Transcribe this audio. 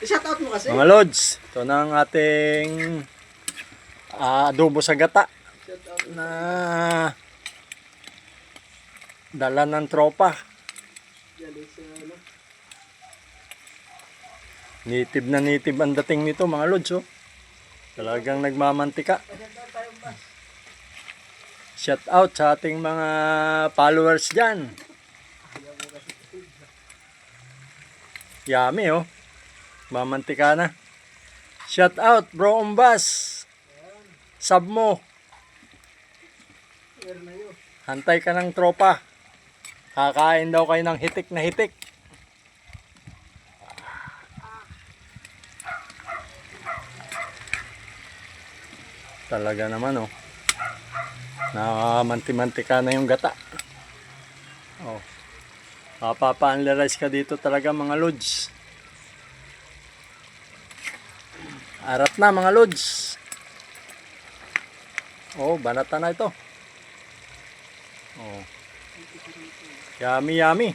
I-shout out mo kasi. Mga lods, ito na ang ating adobo sa gata na dala ng tropa. Nitib na nitib ang dating nito mga lods. Oh. Talagang nagmamantika. Shout out sa ating mga followers dyan. Yummy oh. Mamantika na. Shout out bro Umbas. Sub mo. Hantay ka ng tropa. Kakain daw kayo ng hitik na hitik. Talaga naman oh. Nakamanti-mantika na yung gata. Oh. Mapapa-analyze ka dito talaga mga lods. Arat na mga lods. Oh, banata na ito. Oh. Yummy yummy.